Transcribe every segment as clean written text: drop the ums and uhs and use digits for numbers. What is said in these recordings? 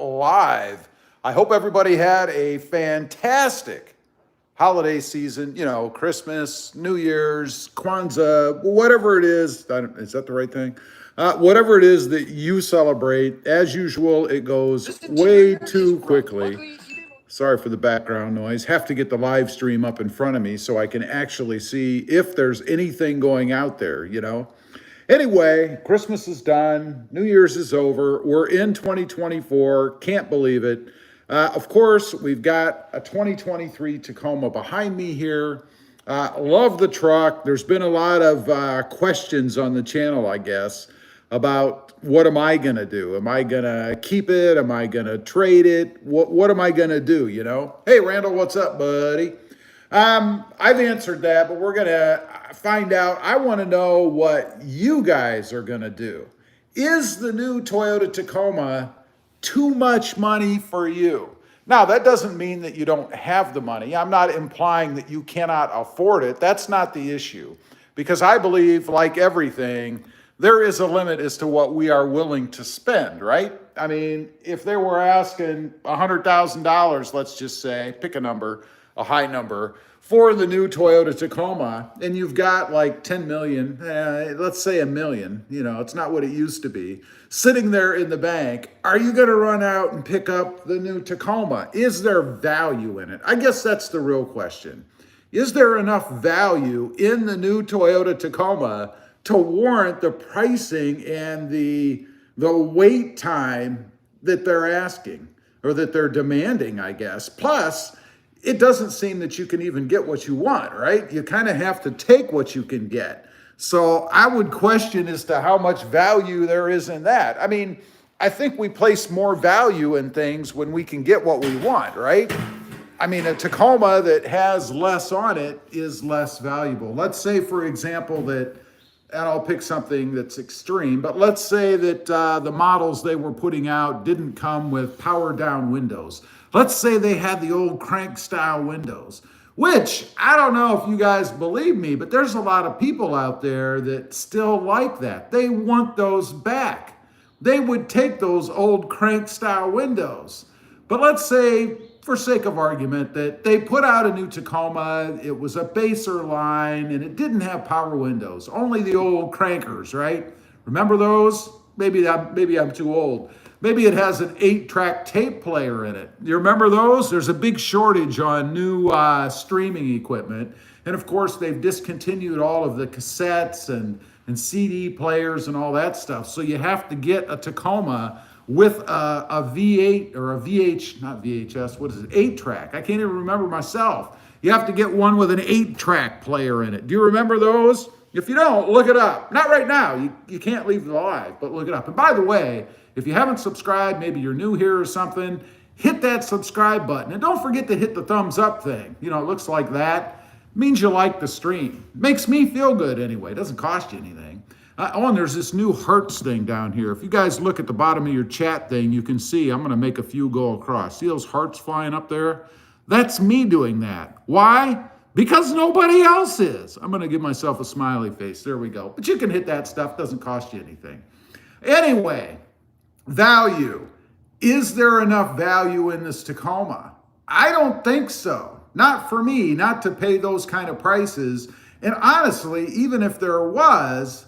live. I hope everybody had a fantastic holiday season, Christmas, New Year's, Kwanzaa, whatever it is. Is that the right thing? Whatever it is that you celebrate, as usual, it goes way too quickly. Sorry for the background noise. Have to get the live stream up in front of me so I can actually see if there's anything going out there, Anyway, Christmas is done. New Year's is over. We're in 2024. Can't believe it. Of course, we've got a 2023 Tacoma behind me here. Love the truck. There's been a lot of questions on the channel, I guess, about what am I going to do? Am I going to keep it? Am I going to trade it? What am I going to do, Hey, Randall, what's up, buddy? I've answered that, but we're going to find out. I want to know what you guys are going to do. Is the new Toyota Tacoma too much money for you? Now, that doesn't mean that you don't have the money. I'm not implying that you cannot afford it. That's not the issue. Because I believe, like everything, there is a limit as to what we are willing to spend, right? I mean, if they were asking $100,000, let's just say, pick a number, a high number, for the new Toyota Tacoma, and you've got like 10 million, let's say $1 million, it's not what it used to be, sitting there in the bank, are you going to run out and pick up the new Tacoma? Is there value in it? I guess that's the real question. Is there enough value in the new Toyota Tacoma to warrant the pricing and the wait time that they're asking, or that they're demanding, I guess? Plus, it doesn't seem that you can even get what you want, right? You kind of have to take what you can get. So I would question as to how much value there is in that. I mean, I think we place more value in things when we can get what we want, right? I mean, a Tacoma that has less on it is less valuable. Let's say, for example, that, and I'll pick something that's extreme, but let's say that the models they were putting out didn't come with power down windows. Let's say they had the old crank style windows, which I don't know if you guys believe me, but there's a lot of people out there that still like that. They want those back. They would take those old crank style windows. But let's say, for sake of argument, that they put out a new Tacoma, it was a baser line, and it didn't have power windows, only the old crankers, right? Remember those? Maybe I'm too old. Maybe it has an 8-track tape player in it. You remember those? There's a big shortage on new streaming equipment. And of course, they've discontinued all of the cassettes and CD players and all that stuff. So you have to get a Tacoma with a V8 or a VH, not VHS, what is it? 8-track. I can't even remember myself. You have to get one with an 8-track player in it. Do you remember those? If you don't, look it up. Not right now. You can't leave the live, but look it up. And by the way, if you haven't subscribed, maybe you're new here or something, hit that subscribe button. And don't forget to hit the thumbs up thing. It looks like that. It means you like the stream. Makes me feel good anyway. It doesn't cost you anything. And there's this new hearts thing down here. If you guys look at the bottom of your chat thing, you can see I'm going to make a few go across. See those hearts flying up there? That's me doing that. Why? Because nobody else is. I'm going to give myself a smiley face. There we go. But you can hit that stuff. Doesn't cost you anything. Anyway, value. Is there enough value in this Tacoma? I don't think so. Not for me, not to pay those kind of prices. And honestly, even if there was,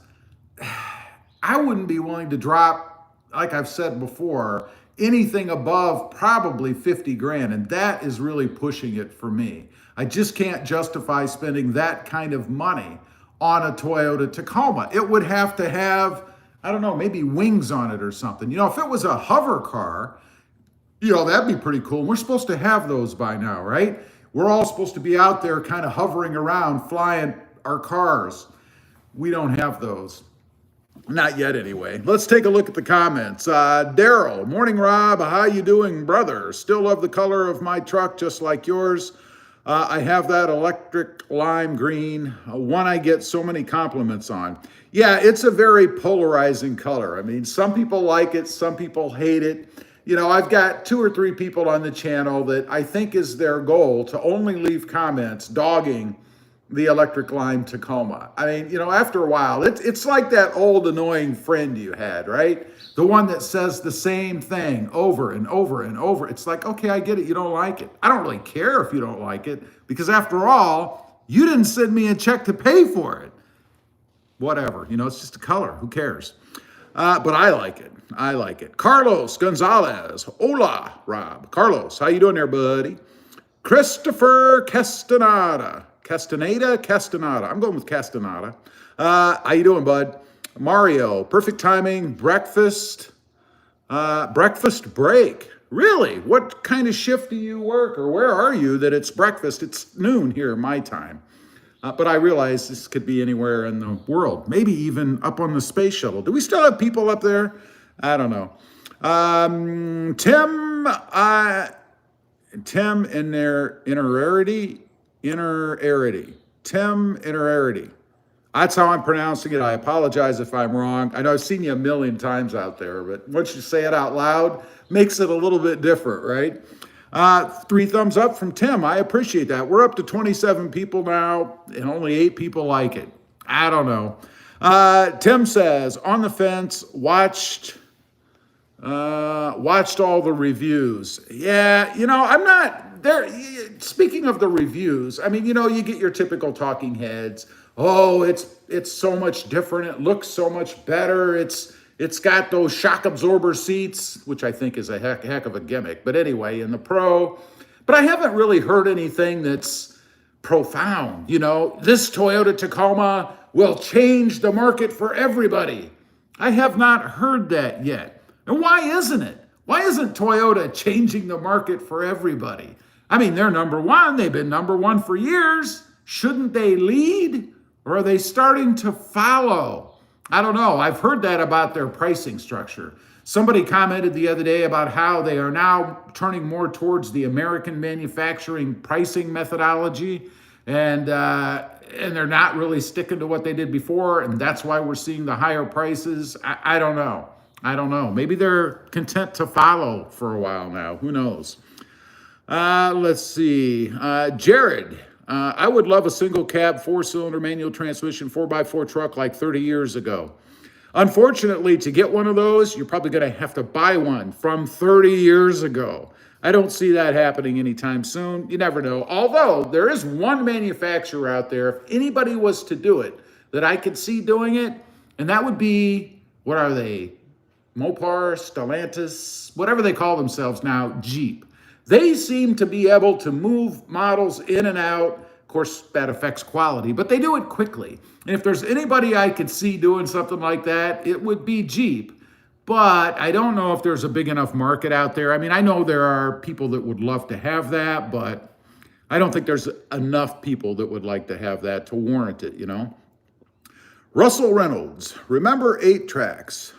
I wouldn't be willing to drop, like I've said before, anything above probably 50 grand. And that is really pushing it for me. I just can't justify spending that kind of money on a Toyota Tacoma. It would have to have, I don't know, maybe wings on it or something. If it was a hover car, that'd be pretty cool. We're supposed to have those by now, right? We're all supposed to be out there kind of hovering around, flying our cars. We don't have those. Not yet, anyway. Let's take a look at the comments. Daryl, morning, Rob. How you doing, brother? Still love the color of my truck, just like yours. I have that electric lime green, one I get so many compliments on. Yeah, it's a very polarizing color. I mean, some people like it, some people hate it. I've got 2 or 3 people on the channel that I think is their goal to only leave comments dogging the electric lime Tacoma. I mean, after a while, it's like that old annoying friend you had, right? The one that says the same thing over and over and over. It's like, okay, I get it. You don't like it. I don't really care if you don't like it, because after all, you didn't send me a check to pay for it. Whatever, it's just a color. Who cares? But I like it. I like it. Carlos Gonzalez. Hola, Rob. Carlos, how you doing there, buddy? Christopher Castaneda. Castaneda. I'm going with Castaneda. How you doing, bud? Mario, perfect timing. Breakfast break. Really? What kind of shift do you work, or where are you that it's breakfast? It's noon here, my time. But I realize this could be anywhere in the world, maybe even up on the space shuttle. Do we still have people up there? I don't know. Tim in their innerarity. Tim innerarity. That's how I'm pronouncing it. I apologize if I'm wrong. I know I've seen you a million times out there, but once you say it out loud, makes it a little bit different, right? 3 thumbs up from Tim. I appreciate that. We're up to 27 people now, and only 8 people like it. I don't know. Tim says, on the fence, watched all the reviews. Yeah, I'm not there. Speaking of the reviews, I mean, you get your typical talking heads. Oh, it's so much different. It looks so much better. It's got those shock absorber seats, which I think is a heck of a gimmick. But anyway, in the Pro. But I haven't really heard anything that's profound. This Toyota Tacoma will change the market for everybody. I have not heard that yet. And why isn't it? Why isn't Toyota changing the market for everybody? I mean, they're number one. They've been number one for years. Shouldn't they lead? Or are they starting to follow? I don't know. I've heard that about their pricing structure. Somebody commented the other day about how they are now turning more towards the American manufacturing pricing methodology, and they're not really sticking to what they did before, and that's why we're seeing the higher prices. I don't know. Maybe they're content to follow for a while now. Who knows? Let's see. Jared. I would love a single cab, 4-cylinder manual transmission, 4x4 truck like 30 years ago. Unfortunately, to get one of those, you're probably going to have to buy one from 30 years ago. I don't see that happening anytime soon. You never know. Although there is one manufacturer out there, if anybody was to do it, that I could see doing it, and that would be, what are they? Mopar, Stellantis, whatever they call themselves now, Jeep. They seem to be able to move models in and out. Of course, that affects quality, but they do it quickly. And if there's anybody I could see doing something like that, it would be Jeep. But I don't know if there's a big enough market out there. I mean, I know there are people that would love to have that, but I don't think there's enough people that would like to have that to warrant it, Russell Reynolds, remember 8-tracks.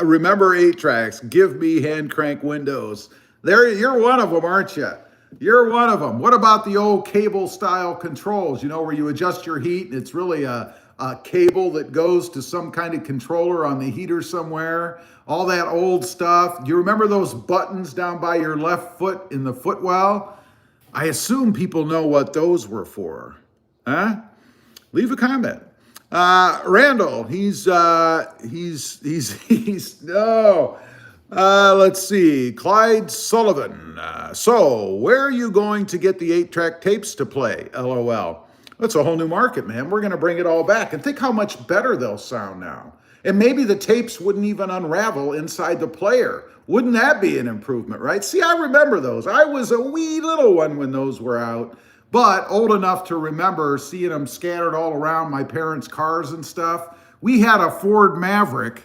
Remember 8-tracks. Give me hand crank windows. You're one of them, aren't you? You're one of them. What about the old cable style controls, where you adjust your heat and it's really a cable that goes to some kind of controller on the heater somewhere? All that old stuff. Do you remember those buttons down by your left foot in the footwell? I assume people know what those were for. Huh? Leave a comment. Randall, let's see. Clyde Sullivan. So, where are you going to get the 8-track tapes to play? LOL. That's a whole new market, man. We're going to bring it all back. And think how much better they'll sound now. And maybe the tapes wouldn't even unravel inside the player. Wouldn't that be an improvement, right? See, I remember those. I was a wee little one when those were out, but old enough to remember seeing them scattered all around my parents' cars and stuff. We had a Ford Maverick.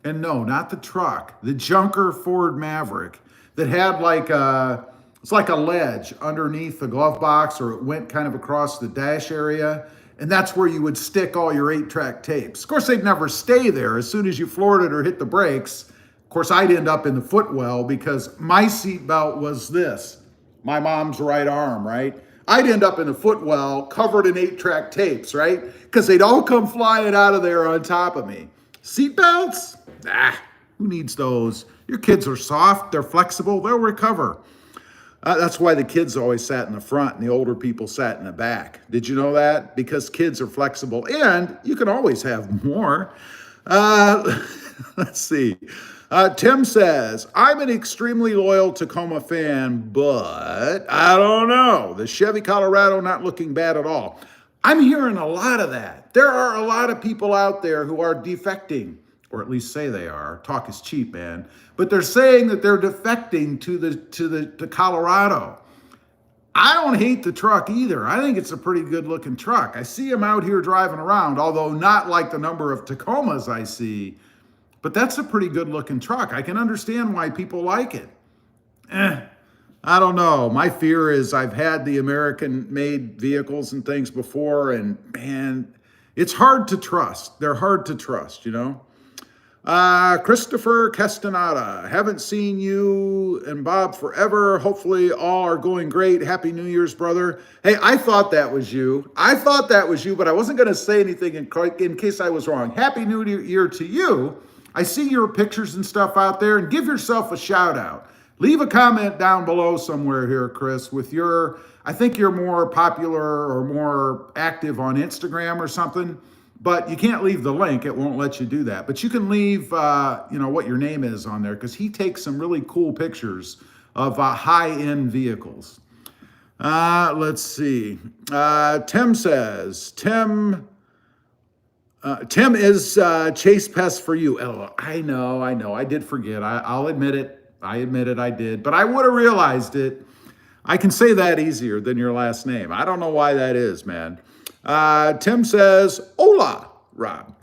And no, not the truck, the junker Ford Maverick that had it's like a ledge underneath the glove box, or it went kind of across the dash area. And that's where you would stick all your 8-track tapes. Of course, they'd never stay there. As soon as you floored it or hit the brakes, of course, I'd end up in the footwell because my seatbelt was this, my mom's right arm, right? I'd end up in the footwell covered in 8-track tapes, right? Because they'd all come flying out of there on top of me. Seatbelts? Who needs those? Your kids are soft, they're flexible, they'll recover. That's why the kids always sat in the front and the older people sat in the back. Did you know that? Because kids are flexible and you can always have more. Uh, let's see. Tim says, I'm an extremely loyal Tacoma fan, but I don't know. The Chevy Colorado not looking bad at all. I'm hearing a lot of that. There are a lot of people out there who are defecting, or at least say they are. Talk is cheap, man. But they're saying that they're defecting to Colorado. I don't hate the truck either. I think it's a pretty good looking truck. I see them out here driving around, although not like the number of Tacomas I see. But that's a pretty good looking truck. I can understand why people like it. I don't know. My fear is I've had the American made vehicles and things before, and man, it's hard to trust. They're hard to trust, you know? Christopher Castaneda, haven't seen you and Bob forever. Hopefully all are going great. Happy New Year's, brother. Hey, I thought that was you. But I wasn't going to say anything in case I was wrong. Happy New Year to you. I see your pictures and stuff out there, and give yourself a shout out. Leave a comment down below somewhere here, Chris, with I think you're more popular or more active on Instagram or something. But you can't leave the link. It won't let you do that. But you can leave, what your name is on there, because he takes some really cool pictures of high-end vehicles. Let's see. Tim says, Tim is Chase Pest for you. Oh, I know. I did forget. I'll admit it. I did. But I would have realized it. I can say that easier than your last name. I don't know why that is, man. Tim says, hola, Rob.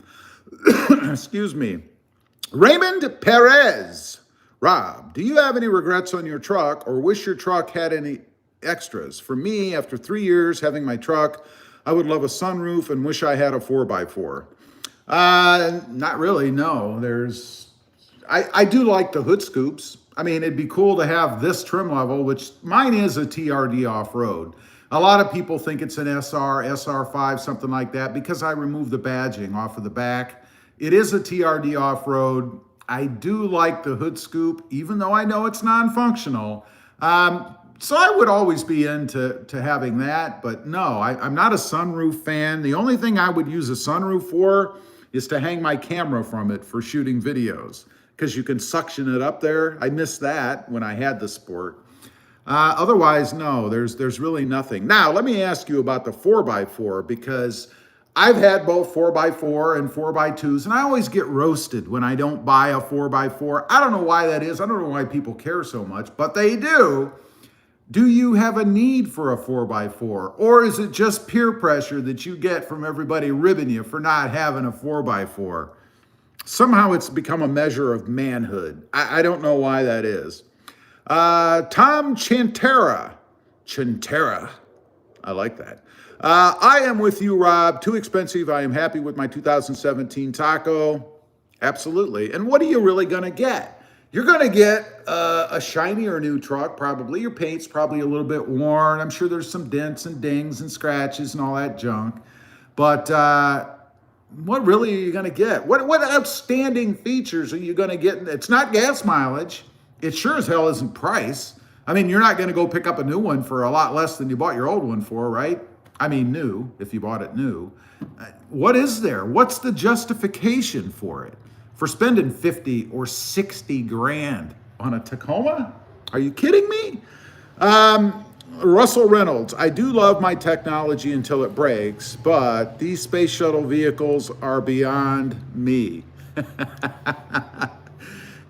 Excuse me. Raymond Perez. Rob, do you have any regrets on your truck or wish your truck had any extras? For me, after 3 years having my truck, I would love a sunroof and wish I had a 4x4. Not really, no. I do like the hood scoops. I mean, it'd be cool to have this trim level, which mine is a TRD off-road. A lot of people think it's an SR, SR5, something like that, because I removed the badging off of the back. It is a TRD off-road. I do like the hood scoop, even though I know it's non-functional. So I would always be into having that, but no, I'm not a sunroof fan. The only thing I would use a sunroof for is to hang my camera from it for shooting videos, because you can suction it up there. I missed that when I had the Sport. Otherwise, no, there's really nothing. Now, let me ask you about the 4x4, because I've had both 4x4 and 4x2s, and I always get roasted when I don't buy a 4x4. I don't know why that is. I don't know why people care so much, but they do. Do you have a need for a 4x4, or is it just peer pressure that you get from everybody ribbing you for not having a 4x4? Somehow it's become a measure of manhood. I don't know why that is. Tom Chantera. I like that. I am with you, Rob. Too expensive. I am happy with my 2017 Taco. Absolutely. And what are you really going to get? You're going to get a shinier new truck, probably. Your paint's probably a little bit worn. I'm sure there's some dents and dings and scratches and all that junk. But what really are you going to get? What outstanding features are you going to get? It's not gas mileage. It sure as hell isn't price. I mean, you're not going to go pick up a new one for a lot less than you bought your old one for, right? I mean, new, if you bought it new. What is there? What's the justification for it? For spending 50 or 60 grand on a Tacoma? Are you kidding me? Russell Reynolds, I do love my technology until it breaks, but these space shuttle vehicles are beyond me.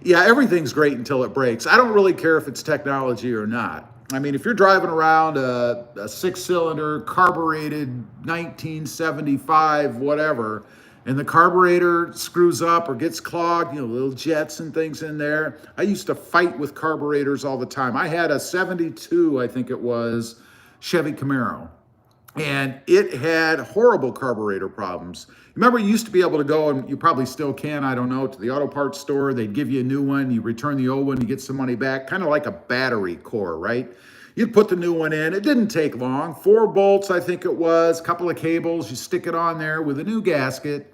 Yeah, everything's great until it breaks. I don't really care if it's technology or not. I mean, if you're driving around a 6-cylinder, carbureted 1975, whatever, and the carburetor screws up or gets clogged, little jets and things in there. I used to fight with carburetors all the time. I had a 72, I think it was, Chevy Camaro, and it had horrible carburetor problems. Remember, you used to be able to go, and you probably still can, I don't know, to the auto parts store. They'd give you a new one. You return the old one, you get some money back, kind of like a battery core, right? You'd put the new one in. It didn't take long. 4 bolts, I think it was, a couple of cables. You stick it on there with a new gasket.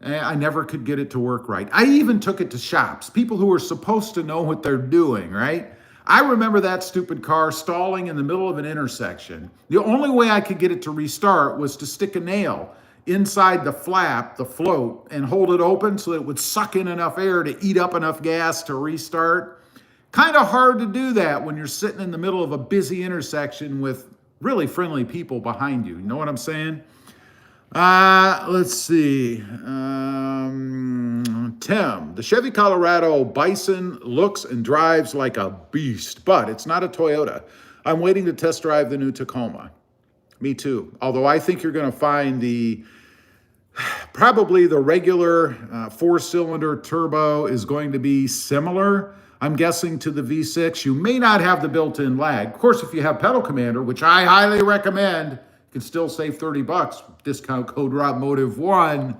I never could get it to work right. I even took it to shops, people who are supposed to know what they're doing, right? I remember that stupid car stalling in the middle of an intersection. The only way I could get it to restart was to stick a nail inside the flap, the float, and hold it open so that it would suck in enough air to eat up enough gas to restart. Kind of hard to do that when you're sitting in the middle of a busy intersection with really friendly people behind you. You know what I'm saying? Let's see. Tim, the Chevy Colorado Bison looks and drives like a beast, but it's not a Toyota. I'm waiting to test drive the new Tacoma. Me too. Although I think you're going to find probably the regular four-cylinder turbo is going to be similar, I'm guessing, to the V6. You may not have the built-in lag. Of course, if you have pedal commander, which I highly recommend, you can still save $30. Discount code RobMotive1.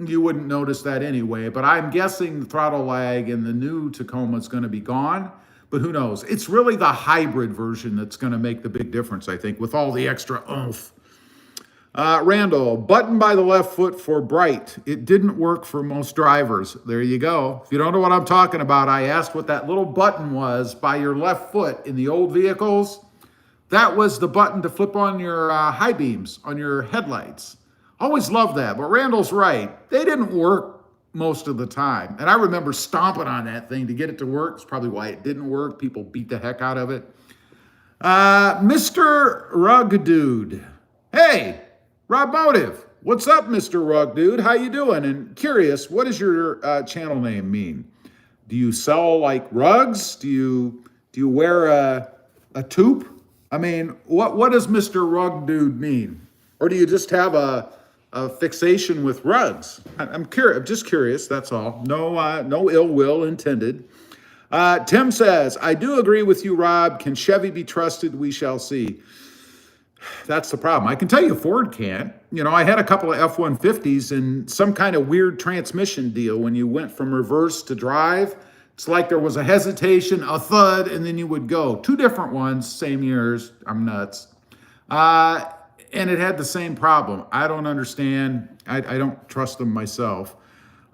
You wouldn't notice that anyway, but I'm guessing the throttle lag in the new Tacoma is going to be gone, but who knows? It's really the hybrid version that's going to make the big difference, I think, with all the extra oomph. Randall, button by the left foot for bright. It didn't work for most drivers. There you go. If you don't know what I'm talking about, I asked what that little button was by your left foot in the old vehicles. That was the button to flip on your high beams, on your headlights. Always loved that, but Randall's right. They didn't work most of the time. And I remember stomping on that thing to get it to work. It's probably why it didn't work. People beat the heck out of it. Mr. Rug Dude. Hey, RobMotive. What's up, Mr. Rug Dude? How you doing? And curious, what does your channel name mean? Do you sell like rugs? Do you wear a toque? I mean, what does Mr. Rug Dude mean? Or do you just have a fixation with rugs? I'm curious. I'm just curious. That's all. No ill will intended. Tim says, I do agree with you, Rob. Can Chevy be trusted? We shall see. That's the problem. I can tell you Ford can't. You know, I had a couple of F-150s and some kind of weird transmission deal when you went from reverse to drive. It's like there was a hesitation, a thud, and then you would go. Two different ones, same years. I'm nuts. And it had the same problem. I don't understand. I don't trust them myself.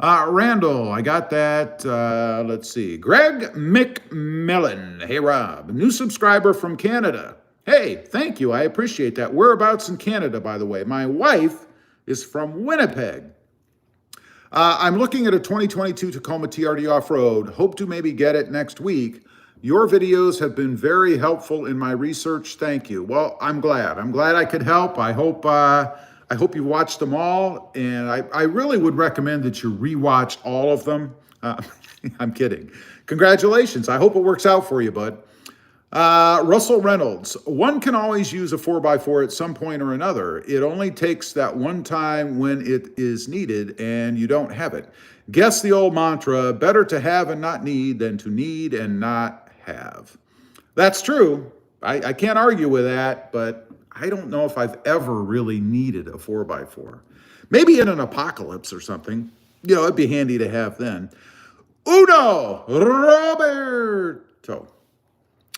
Randall, I got that. Let's see. Greg McMillan. Hey, Rob. New subscriber from Canada. Hey, thank you. I appreciate that. Whereabouts in Canada, by the way? My wife is from Winnipeg. I'm looking at a 2022 Tacoma TRD off-road. Hope to maybe get it next week. Your videos have been very helpful in my research. Thank you. Well, I'm glad. I'm glad I could help. I hope you watched them all, and I really would recommend that you rewatch all of them. I'm kidding. Congratulations. I hope it works out for you, bud. Russell Reynolds. One can always use a 4x4 at some point or another. It only takes that one time when it is needed and you don't have it. Guess the old mantra, better to have and not need than to need and not have. That's true. I can't argue with that, but I don't know if I've ever really needed a 4x4. Maybe in an apocalypse or something. You know, it'd be handy to have then. Uno Roberto.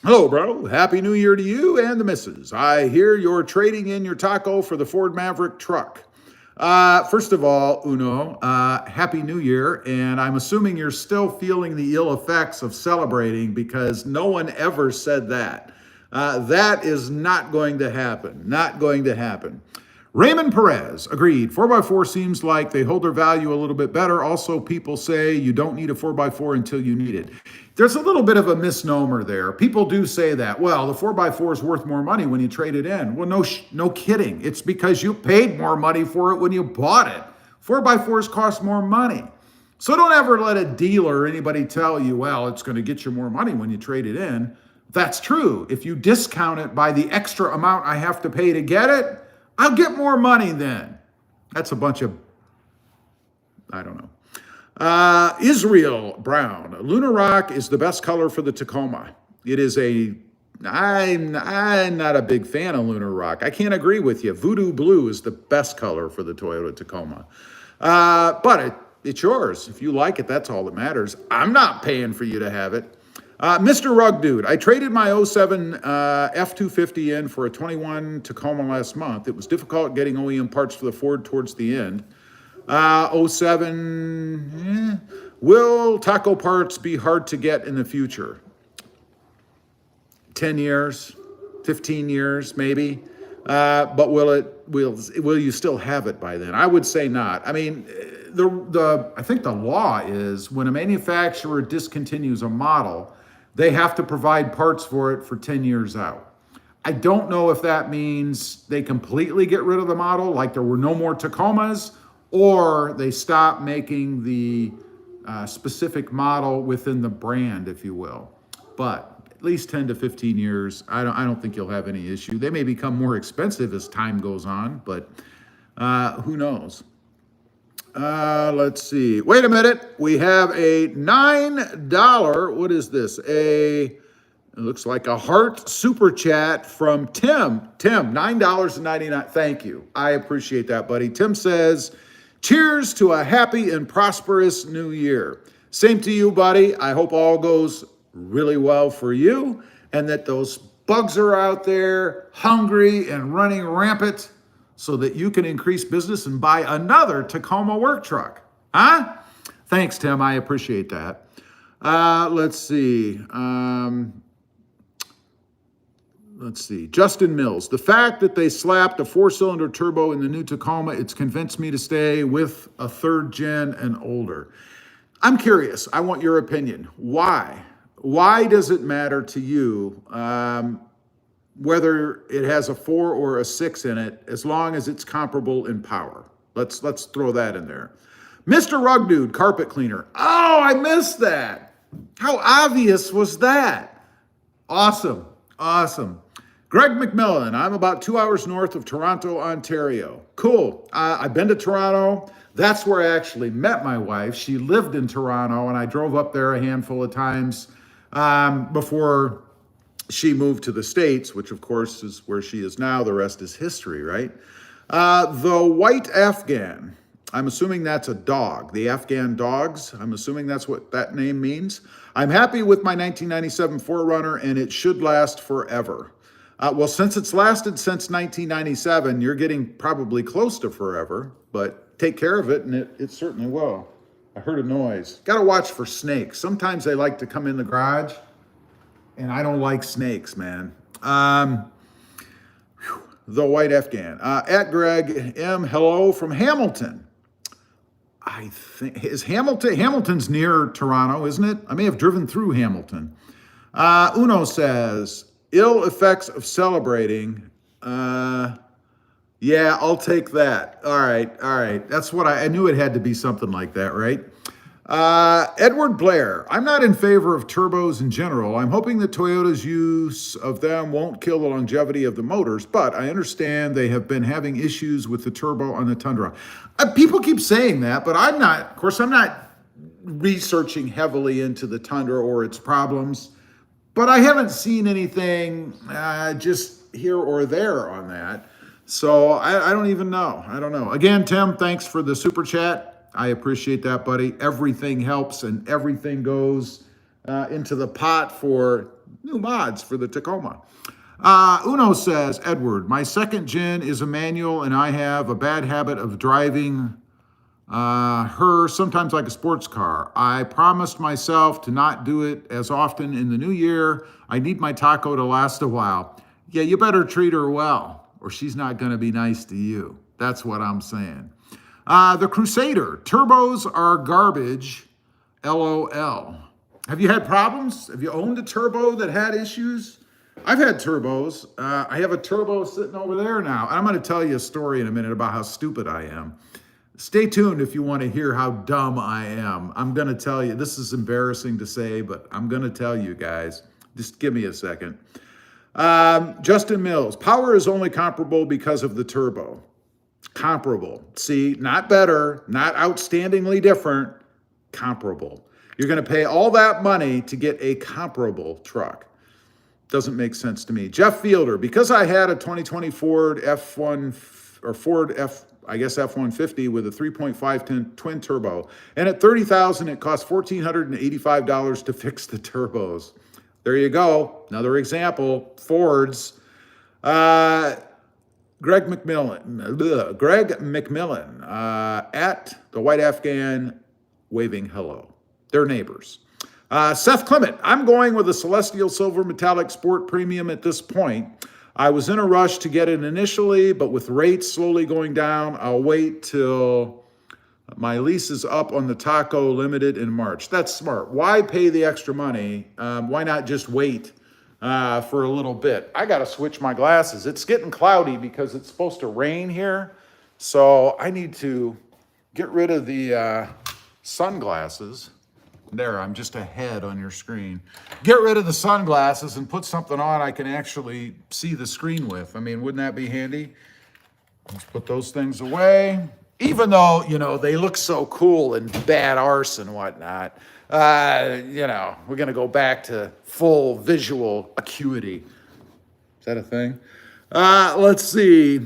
Hello, bro. Happy New Year to you and the missus. I hear you're trading in your taco for the Ford Maverick truck. First of all, Uno, Happy New Year. And I'm assuming you're still feeling the ill effects of celebrating because no one ever said that. That is not going to happen. Not going to happen. Raymond Perez, agreed. 4x4 seems like they hold their value a little bit better. Also, people say you don't need a 4x4 until you need it. There's a little bit of a misnomer there. People do say that, well, the 4x4 is worth more money when you trade it in. Well, no kidding. It's because you paid more money for it when you bought it. 4x4s cost more money. So don't ever let a dealer or anybody tell you, well, it's going to get you more money when you trade it in. That's true. If you discount it by the extra amount I have to pay to get it, I'll get more money then. That's a bunch of, I don't know. Israel Brown. Lunar Rock is the best color for the Tacoma. It is I'm not a big fan of Lunar Rock. I can't agree with you. Voodoo Blue is the best color for the Toyota Tacoma. But it's yours. If you like it, that's all that matters. I'm not paying for you to have it. Mr. Rug Dude, I traded my 07 F-250 in for a 21 Tacoma last month. It was difficult getting OEM parts for the Ford towards the end. 07, will taco parts be hard to get in the future? 10 years, 15 years, maybe. But will you still have it by then? I would say not. I mean, I think the law is when a manufacturer discontinues a model, they have to provide parts for it for 10 years out. I don't know if that means they completely get rid of the model, like there were no more Tacomas, or they stop making the specific model within the brand, if you will. But at least 10 to 15 years, I don't think you'll have any issue. They may become more expensive as time goes on, but who knows? Let's see. Wait a minute. We have a $9. What is this? It looks like a heart super chat from Tim. Tim, $9.99. Thank you. I appreciate that, buddy. Tim says, cheers to a happy and prosperous new year. Same to you, buddy. I hope all goes really well for you and that those bugs are out there hungry and running rampant so that you can increase business and buy another Tacoma work truck. Huh? Thanks, Tim. I appreciate that. Let's see. Justin Mills. The fact that they slapped a 4-cylinder turbo in the new Tacoma, it's convinced me to stay with a 3rd gen and older. I'm curious. I want your opinion. Why? Why does it matter to you whether it has a 4 or a 6 in it, as long as it's comparable in power? Let's throw that in there. Mr. Rug Dude, carpet cleaner. Oh, I missed that. How obvious was that? Awesome. Greg McMillan, I'm about 2 hours north of Toronto, Ontario. Cool. I've been to Toronto. That's where I actually met my wife. She lived in Toronto, and I drove up there a handful of times before she moved to the States, which of course is where she is now. The rest is history, right? The White Afghan. I'm assuming that's a dog. The Afghan dogs. I'm assuming that's what that name means. I'm happy with my 1997 4Runner, and it should last forever. Well, since it's lasted since 1997, you're getting probably close to forever, but take care of it, and it certainly will. I heard a noise. Got to watch for snakes. Sometimes they like to come in the garage, and I don't like snakes, man. The White Afghan. At Greg M. Hello from Hamilton. I think, is Hamilton's near Toronto, isn't it? I may have driven through Hamilton. Uno says, ill effects of celebrating. Yeah, I'll take that. All right. That's what I knew. It had to be something like that, right? Edward Blair. I'm not in favor of turbos in general. I'm hoping that Toyota's use of them won't kill the longevity of the motors, but I understand they have been having issues with the turbo on the Tundra. People keep saying that, but I'm not researching heavily into the Tundra or its problems, but I haven't seen anything just here or there on that. So I don't even know. I don't know. Again, Tim, thanks for the super chat. I appreciate that, buddy. Everything helps and everything goes into the pot for new mods for the Tacoma. Uno says, Edward, my 2nd gen is a manual and I have a bad habit of driving her sometimes like a sports car. I promised myself to not do it as often in the new year. I need my taco to last a while. Yeah, you better treat her well or she's not going to be nice to you. That's what I'm saying. The Crusader, turbos are garbage, LOL. Have you had problems? Have you owned a turbo that had issues? I've had turbos. I have a turbo sitting over there now. I'm going to tell you a story in a minute about how stupid I am. Stay tuned if you want to hear how dumb I am. I'm going to tell you. This is embarrassing to say, but I'm going to tell you guys. Just give me a second. Justin Mills, power is only comparable because of the turbo. Comparable. See, not better, not outstandingly different, comparable. You're going to pay all that money to get a comparable truck. Doesn't make sense to me. Jeff Fielder, because I had a 2020 Ford F1 or Ford F-150 with a 3.5 twin turbo, and at $30,000 it cost $1,485 to fix the turbos. There you go. Another example. Fords. Greg McMillan at the White Afghan, waving hello. They're neighbors. Seth Clement, I'm going with a Celestial Silver Metallic Sport Premium at this point. I was in a rush to get it initially, but with rates slowly going down, I'll wait till my lease is up on the Taco Limited in March. That's smart. Why pay the extra money? Why not just wait for a little bit? I got to switch my glasses. It's getting cloudy because it's supposed to rain here. So I need to get rid of the sunglasses. There, I'm just ahead on your screen. Get rid of the sunglasses and put something on I can actually see the screen with. I mean, wouldn't that be handy? Let's put those things away. Even though, you know, they look so cool and bad arse and whatnot, you know, we're going to go back to full visual acuity. Is that a thing? Let's see.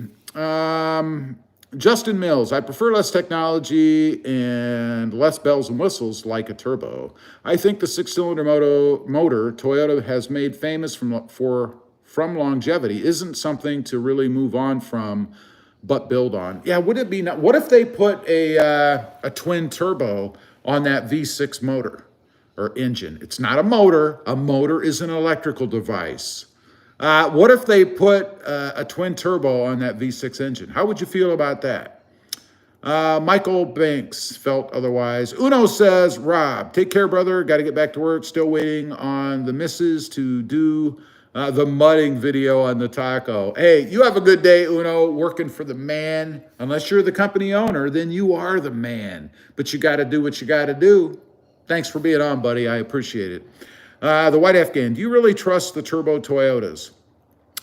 Justin Mills, I prefer less technology and less bells and whistles like a turbo. I think the six-cylinder motor Toyota has made famous from longevity isn't something to really move on from, but build on. Yeah, would it be not? What if they put a twin turbo on that V6 motor or engine? It's not a motor. A motor is an electrical device. What if they put a twin turbo on that V6 engine? How would you feel about that? Michael Banks felt otherwise. Uno says, Rob, take care, brother. Got to get back to work. Still waiting on the missus to do the mudding video on the Taco. Hey, you have a good day, Uno, working for the man. Unless you're the company owner, then you are the man. But you got to do what you got to do. Thanks for being on, buddy. I appreciate it. The White Afghan, do you really trust the turbo Toyotas?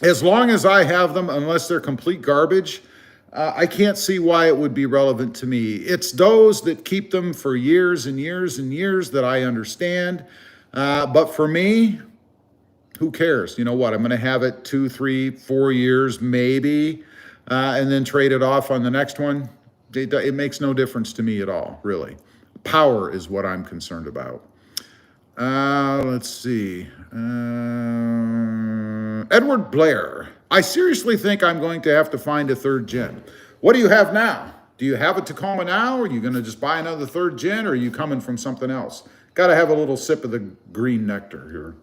As long as I have them, unless they're complete garbage, I can't see why it would be relevant to me. It's those that keep them for years and years and years that I understand. But for me, who cares? You know what? I'm going to have it 2, 3, 4 years maybe, and then trade it off on the next one. It makes no difference to me at all, really. Power is what I'm concerned about. Let's see. Edward Blair. I seriously think I'm going to have to find a third gen. What do you have now? Do you have a Tacoma now? Or are you going to just buy another third gen? Or are you coming from something else? Got to have a little sip of the green nectar here.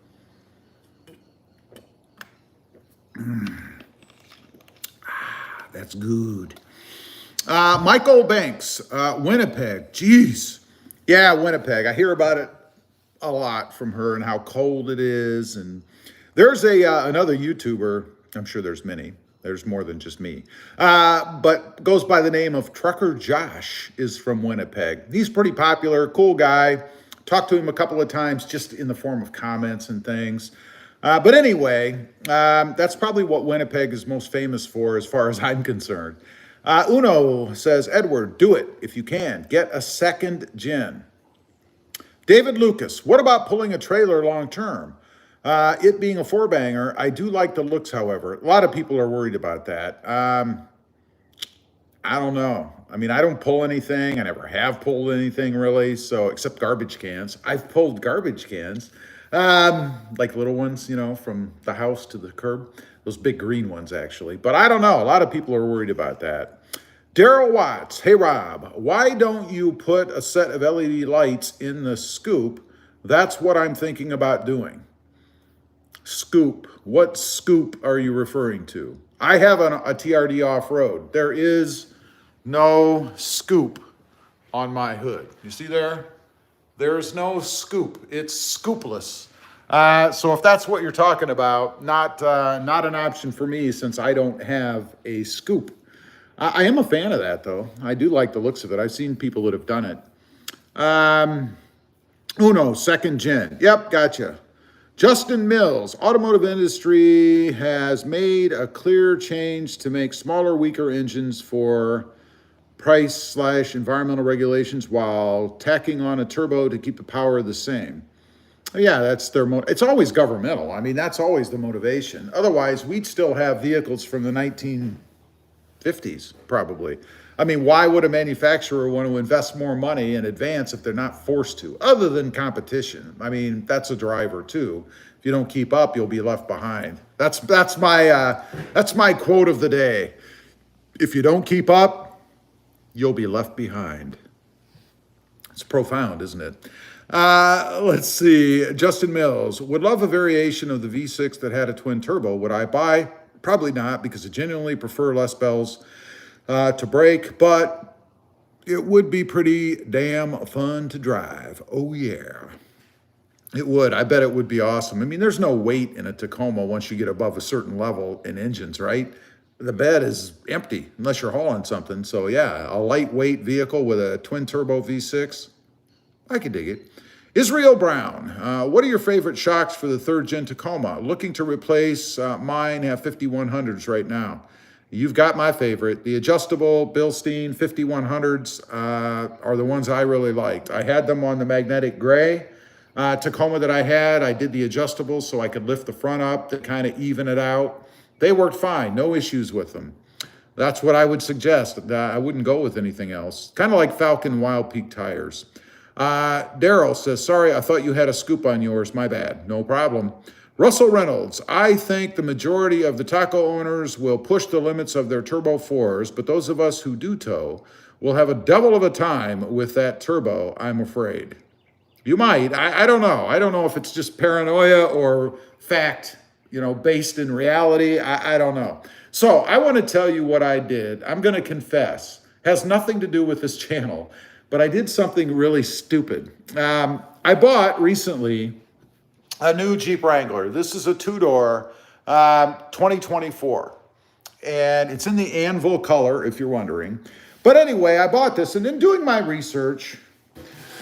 That's good. Michael Banks, Winnipeg. Jeez. Yeah, Winnipeg. I hear about it a lot from her and how cold it is. And there's another YouTuber, I'm sure there's many, there's more than just me, but goes by the name of Trucker Josh, is from Winnipeg. He's pretty popular, cool guy. Talked to him a couple of times just in the form of comments and things. But anyway, that's probably what Winnipeg is most famous for as far as I'm concerned. Uno says, Edward, do it if you can. Get a second gen. David Lucas, what about pulling a trailer long term? It being a four-banger, I do like the looks, however. A lot of people are worried about that. I don't know. I mean, I don't pull anything. I never have pulled anything, really, so except garbage cans. I've pulled garbage cans, like little ones, you know, from the house to the curb. Those big green ones, actually. But I don't know. A lot of people are worried about that. Daryl Watts, hey Rob, why don't you put a set of LED lights in the scoop? That's what I'm thinking about doing. Scoop, what scoop are you referring to? I have a TRD off-road. There is no scoop on my hood. You see there? There's no scoop. It's scoopless. So if that's what you're talking about, not an option for me since I don't have a scoop. I am a fan of that, though. I do like the looks of it. I've seen people that have done it. Uno, second gen. Yep, gotcha. Justin Mills, automotive industry has made a clear change to make smaller, weaker engines for price/environmental regulations while tacking on a turbo to keep the power the same. Yeah, that's their it's always governmental. I mean, that's always the motivation. Otherwise, we'd still have vehicles from the 1950s, probably. I mean, why would a manufacturer want to invest more money in advance if they're not forced to, other than competition? I mean, that's a driver too. If you don't keep up, you'll be left behind. That's my quote of the day. If you don't keep up, you'll be left behind. It's profound, isn't it? Let's see. Justin Mills would love a variation of the V6 that had a twin turbo. Would I buy? Probably not, because I genuinely prefer less bells to brake, but it would be pretty damn fun to drive. Oh, yeah. It would. I bet it would be awesome. I mean, there's no weight in a Tacoma once you get above a certain level in engines, right? The bed is empty unless you're hauling something. So, yeah, a lightweight vehicle with a twin turbo V6, I can dig it. Israel Brown, what are your favorite shocks for the third gen Tacoma? Looking to replace mine, have 5100s right now. You've got my favorite. The adjustable Bilstein 5100s are the ones I really liked. I had them on the magnetic gray Tacoma that I had. I did the adjustable so I could lift the front up to kind of even it out. They worked fine, no issues with them. That's what I would suggest. I wouldn't go with anything else. Kind of like Falcon Wild Peak tires. Daryl says, sorry, I thought you had a scoop on yours. My bad. No problem. Russell Reynolds, I think the majority of the Taco owners will push the limits of their Turbo 4s, but those of us who do tow will have a devil of a time with that turbo, I'm afraid. You might. I don't know. I don't know if it's just paranoia or fact, based in reality. I don't know. So I want to tell you what I did. I'm going to confess. Has nothing to do with this channel. But I did something really stupid. I bought recently a new Jeep Wrangler. This is a two-door 2024. And it's in the anvil color, if you're wondering. But anyway, I bought this. And in doing my research,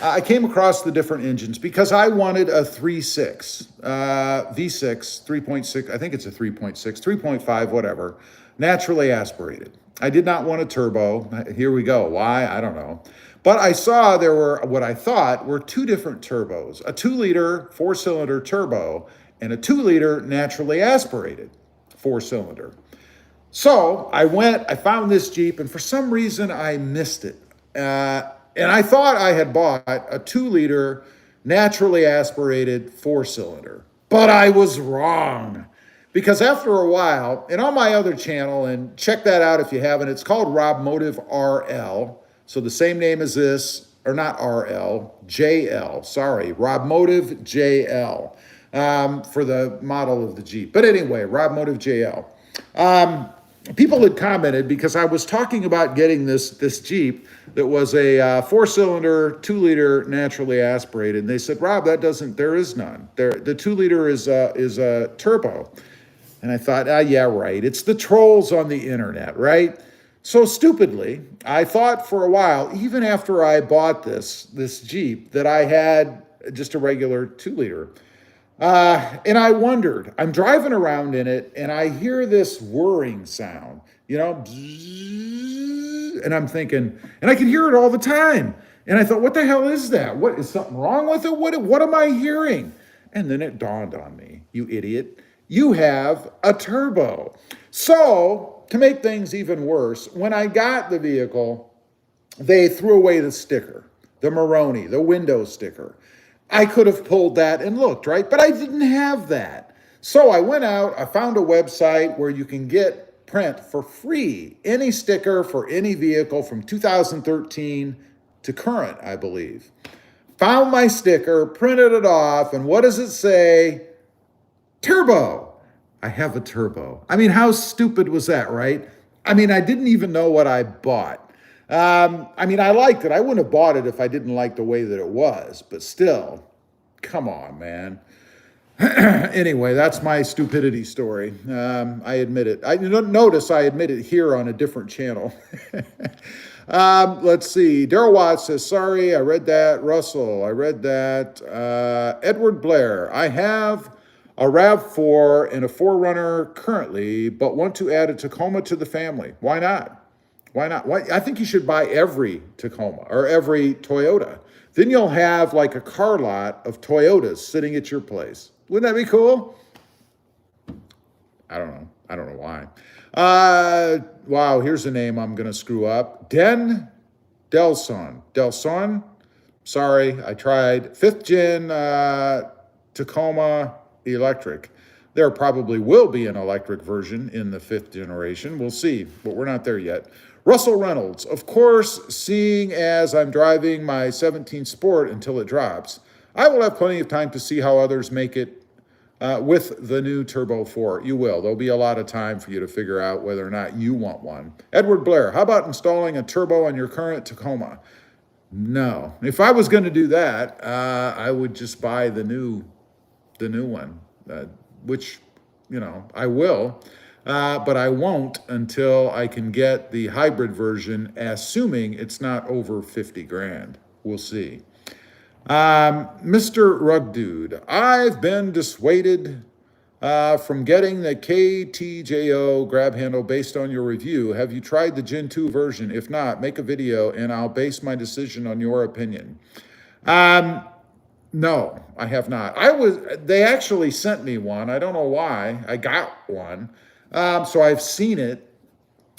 I came across the different engines because I wanted a 3.6, V6, 3.6. I think it's a 3.6, 3.5, whatever, naturally aspirated. I did not want a turbo. Here we go. Why? I don't know. But I saw there were what I thought were two different turbos, a 2-liter 4-cylinder turbo and a 2-liter naturally aspirated 4-cylinder. So I found this Jeep, and for some reason I missed it. And I thought I had bought a 2-liter naturally aspirated 4-cylinder, but I was wrong. Because after a while, and on my other channel, and check that out if you haven't, it's called RobMotive RL. So the same name as this, or not RL, JL, sorry, RobMotive JL for the model of the Jeep. But anyway, RobMotive JL. People had commented because I was talking about getting this Jeep that was a 4-cylinder, 2-liter naturally aspirated. And they said, Rob, there is none. The 2-liter is a turbo. And I thought, yeah, right. It's the trolls on the internet, right? So stupidly, I thought for a while, even after I bought this Jeep, that I had just a regular 2-liter. And I wondered, I'm driving around in it and I hear this whirring sound, bzzz, and I'm thinking, and I can hear it all the time. And I thought, what the hell is that? What is something wrong with it? What am I hearing? And then it dawned on me, you idiot, you have a turbo. So to make things even worse, when I got the vehicle, they threw away the sticker, the Maroni, the window sticker. I could have pulled that and looked, right? But I didn't have that. So I went out, I found a website where you can print for free any sticker for any vehicle from 2013 to current, I believe. Found my sticker, printed it off, and what does it say? Turbo. I have a turbo. I mean, how stupid was that, right? I mean, I didn't even know what I bought. I mean, I liked it. I wouldn't have bought it if I didn't like the way that it was, but still, come on, man. Anyway, that's my stupidity story. I admit it. Notice I admit it here on a different channel. Let's see. Daryl Watts says, sorry, I read that. Russell, I read that. Edward Blair, I have a RAV4 and a 4Runner currently, but want to add a Tacoma to the family. Why not? Why not? I think you should buy every Tacoma or every Toyota. Then you'll have like a car lot of Toyotas sitting at your place. Wouldn't that be cool? I don't know. I don't know why. Wow, here's a name I'm going to screw up. Delson. Delson? Sorry, I tried. 5th gen Tacoma electric. There probably will be an electric version in the 5th generation. We'll see, but we're not there yet. Russell Reynolds, of course, seeing as I'm driving my 17 Sport until it drops, I will have plenty of time to see how others make it with the new Turbo 4. You will. There'll be a lot of time for you to figure out whether or not you want one. Edward Blair, how about installing a turbo on your current Tacoma? No. If I was going to do that, I would just buy the new one, which, I will. But I won't until I can get the hybrid version, assuming it's not over 50 grand. We'll see. Mr. Rug Dude, I've been dissuaded from getting the KTJO grab handle based on your review. Have you tried the Gen 2 version? If not, make a video and I'll base my decision on your opinion. No, I have not. They actually sent me one. I don't know why. I got one. So I've seen it,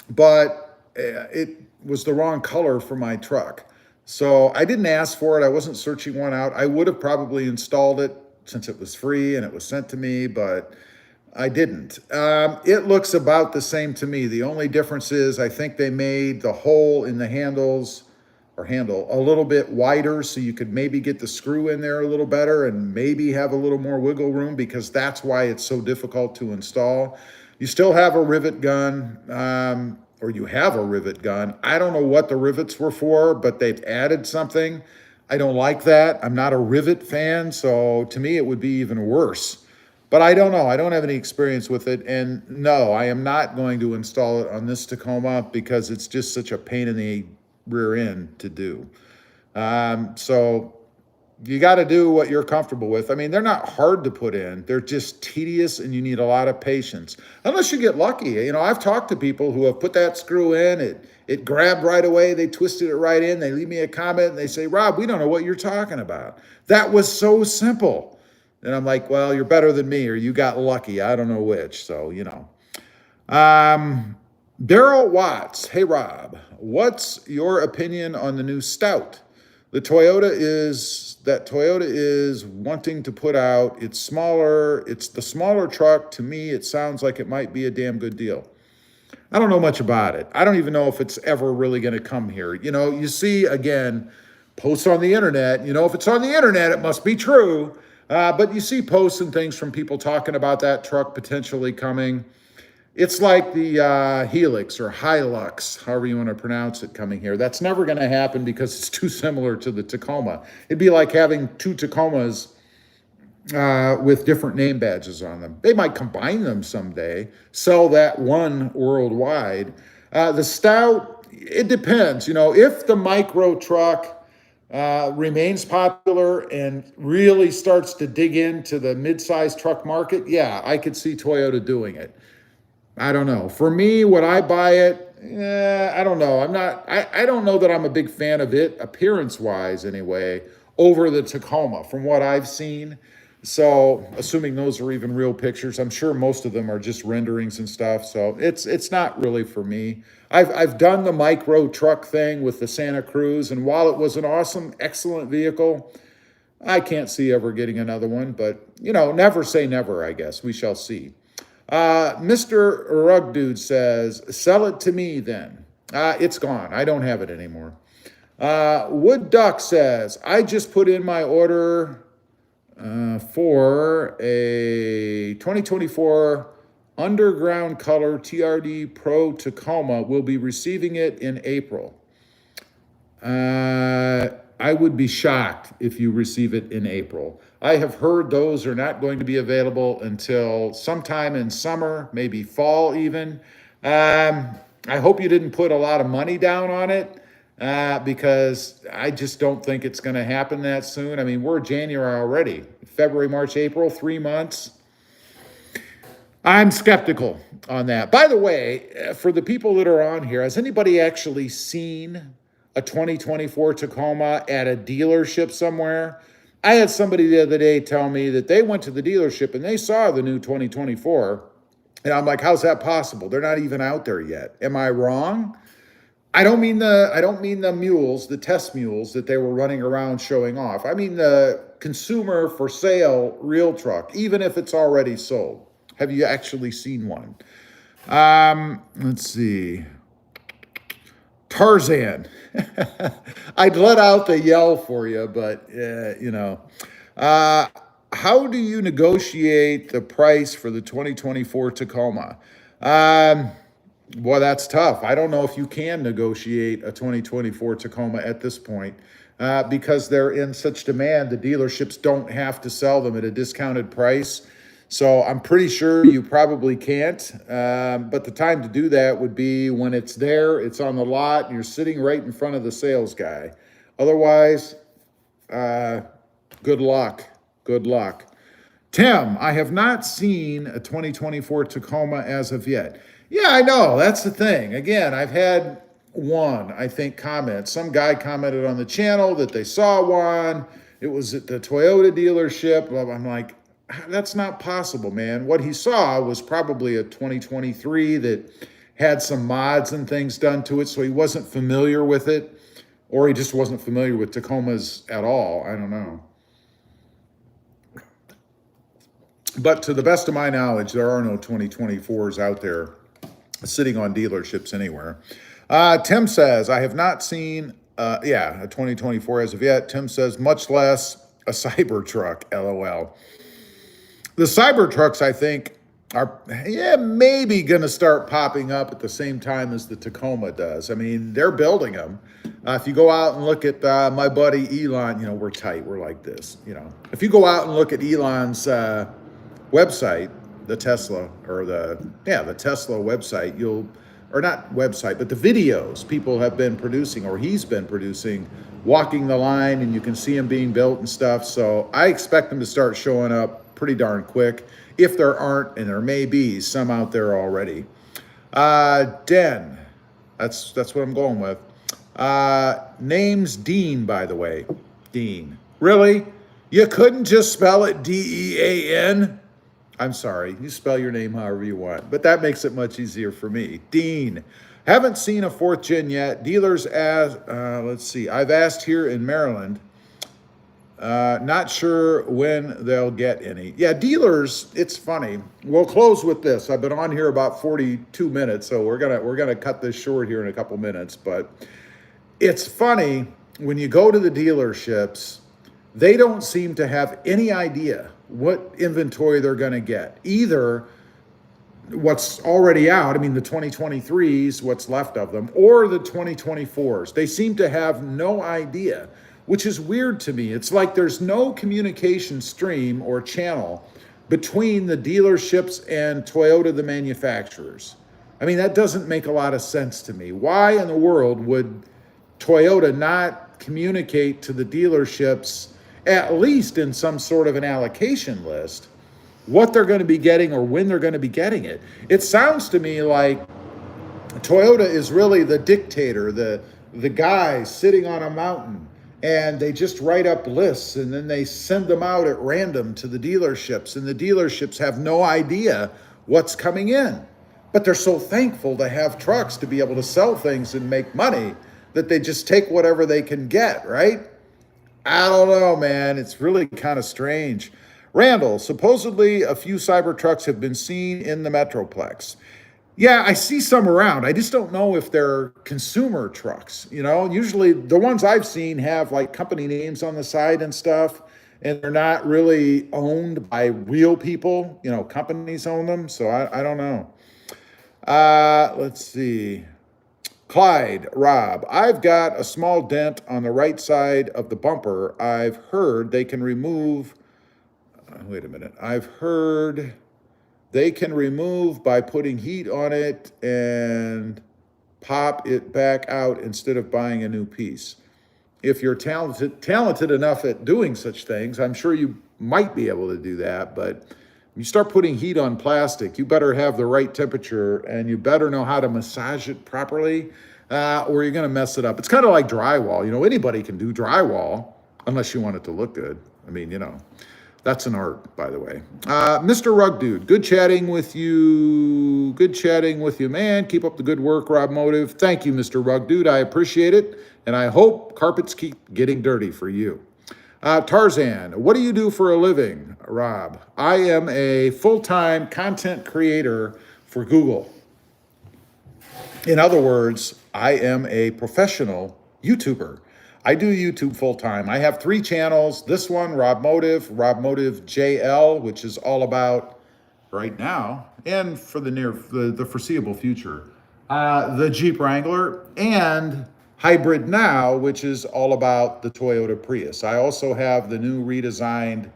but it was the wrong color for my truck. So I didn't ask for it. I wasn't searching one out. I would have probably installed it since it was free and it was sent to me, but I didn't. It looks about the same to me. The only difference is I think they made the hole in the handle a little bit wider so you could maybe get the screw in there a little better and maybe have a little more wiggle room, because that's why it's so difficult to install. You still have a rivet gun, or you have a rivet gun. I don't know what the rivets were for, but they've added something. I don't like that. I'm not a rivet fan, so to me it would be even worse. But I don't know. I don't have any experience with it. And no, I am not going to install it on this Tacoma because it's just such a pain in the rear end to do. So you got to do what you're comfortable with. I mean, they're not hard to put in. They're just tedious and you need a lot of patience. Unless you get lucky. I've talked to people who have put that screw in, it grabbed right away, they twisted it right in, they leave me a comment and they say, Rob, we don't know what you're talking about. That was so simple. And I'm like, well, you're better than me or you got lucky. I don't know which. So, Daryl Watts, hey Rob, what's your opinion on the new Stout? Toyota is wanting to put out. It's smaller. It's the smaller truck. To me, it sounds like it might be a damn good deal. I don't know much about it. I don't even know if it's ever really going to come here. You see, again, posts on the internet. If it's on the internet, it must be true. But you see posts and things from people talking about that truck potentially coming. It's like the Helix or Hilux, however you want to pronounce it, coming here. That's never going to happen because it's too similar to the Tacoma. It'd be like having two Tacomas with different name badges on them. They might combine them someday, sell that one worldwide. The Stout, it depends. If the micro truck remains popular and really starts to dig into the mid-size truck market, yeah, I could see Toyota doing it. I don't know. For me, would I buy it? I don't know. I don't know that I'm a big fan of it, appearance-wise anyway, over the Tacoma from what I've seen. So, assuming those are even real pictures, I'm sure most of them are just renderings and stuff. So, it's not really for me. I've done the micro truck thing with the Santa Cruz, and while it was an awesome, excellent vehicle, I can't see ever getting another one. But, never say never, I guess. We shall see. Mr. Rug Dude says, sell it to me then. It's gone. I don't have it anymore. Wood Duck says, I just put in my order for a 2024 Underground Color TRD Pro Tacoma. Will be receiving it in April. I would be shocked if you receive it in April. I have heard those are not going to be available until sometime in summer, maybe fall even. I hope you didn't put a lot of money down on it because I just don't think it's going to happen that soon. I mean, we're January already. February, March, April, 3 months. I'm skeptical on that. By the way, for the people that are on here, has anybody actually seen a 2024 Tacoma at a dealership somewhere? I had somebody the other day tell me that they went to the dealership and they saw the new 2024. And I'm like, how's that possible? They're not even out there yet. Am I wrong? I don't mean the mules, the test mules that they were running around showing off. I mean the consumer for sale real truck, even if it's already sold. Have you actually seen one? Let's see. Tarzan. I'd let out the yell for you, but Uh, how do you negotiate the price for the 2024 Tacoma? Um, Boy, that's tough. I don't know if you can negotiate a 2024 Tacoma at this point because they're in such demand. The dealerships don't have to sell them at a discounted price. So I'm pretty sure you probably can't. But the time to do that would be when it's there, it's on the lot, and you're sitting right in front of the sales guy. Otherwise, good luck. Good luck. Tim, I have not seen a 2024 Tacoma as of yet. Yeah, I know. That's the thing. Again, I've had one, I think, comment. Some guy commented on the channel that they saw one. It was at the Toyota dealership. Well, I'm like, that's not possible, man. What he saw was probably a 2023 that had some mods and things done to it, so he wasn't familiar with it, or he just wasn't familiar with Tacomas at all. I don't know. But to the best of my knowledge, there are no 2024s out there sitting on dealerships anywhere. Tim says, I have not seen, a 2024 as of yet. Tim says, much less a Cybertruck, LOL. The Cybertrucks, I think, are maybe going to start popping up at the same time as the Tacoma does. I mean, they're building them. If you go out and look at my buddy Elon, we're tight. We're like this, If you go out and look at Elon's website, the Tesla website, or not website, but the videos people have been producing, or he's been producing, walking the line, and you can see them being built and stuff. So I expect them to start showing up pretty darn quick, if there aren't, and there may be some out there already. Den, that's what I'm going with. Name's Dean, by the way. Dean. Really? You couldn't just spell it D-E-A-N? I'm sorry, you spell your name however you want, but that makes it much easier for me. Dean, haven't seen a 4th gen yet. Dealers ask, let's see, I've asked here in Maryland, not sure when they'll get any. Yeah, dealers, it's funny. We'll close with this. I've been on here about 42 minutes, so we're gonna cut this short here in a couple minutes, but it's funny, when you go to the dealerships, they don't seem to have any idea what inventory they're going to get. Either what's already out, I mean, the 2023s, what's left of them, or the 2024s. They seem to have no idea, which is weird to me. It's like there's no communication stream or channel between the dealerships and Toyota, the manufacturers. I mean, that doesn't make a lot of sense to me. Why in the world would Toyota not communicate to the dealerships, at least in some sort of an allocation list, what they're going to be getting or when they're going to be getting it? It sounds to me like Toyota is really the dictator, the guy sitting on a mountain, and they just write up lists and then they send them out at random to the dealerships, and the dealerships have no idea what's coming in. But they're so thankful to have trucks to be able to sell things and make money that they just take whatever they can get, right? I don't know, man. It's really kind of strange. Randall, supposedly a few Cybertrucks have been seen in the Metroplex. Yeah, I see some around. I just don't know if they're consumer trucks. Usually the ones I've seen have like company names on the side and stuff, and they're not really owned by real people. Companies own them. So I don't know. Let's see. Clyde, Rob, I've got a small dent on the right side of the bumper. I've heard they can remove, I've heard they can remove by putting heat on it and pop it back out instead of buying a new piece. If you're talented enough at doing such things, I'm sure you might be able to do that, but you start putting heat on plastic, you better have the right temperature and you better know how to massage it properly, or you're going to mess it up. It's kind of like drywall. Anybody can do drywall unless you want it to look good. I mean, that's an art, by the way. Mr. Rug Dude, good chatting with you. Good chatting with you, man. Keep up the good work, RobMotive. Thank you, Mr. Rug Dude. I appreciate it. And I hope carpets keep getting dirty for you. Tarzan, what do you do for a living, Rob? I am a full-time content creator for Google. In other words, I am a professional YouTuber. I do YouTube full time. I have 3 channels. This one, RobMotive, RobMotive JL, which is all about right now and for the foreseeable future, the Jeep Wrangler, and Hybrid Now, which is all about the Toyota Prius. I also have the new redesigned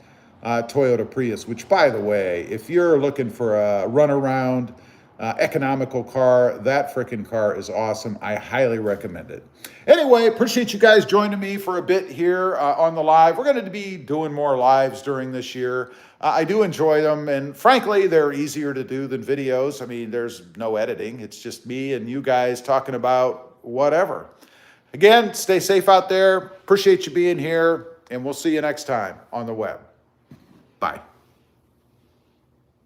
Toyota Prius, which, by the way, if you're looking for a runaround, economical car, that freaking car is awesome. I highly recommend it. Anyway, appreciate you guys joining me for a bit here on the live. We're going to be doing more lives during this year. I do enjoy them, and frankly, they're easier to do than videos. I mean, there's no editing. It's just me and you guys talking about whatever. Again, stay safe out there. Appreciate you being here, and we'll see you next time on the web. Bye.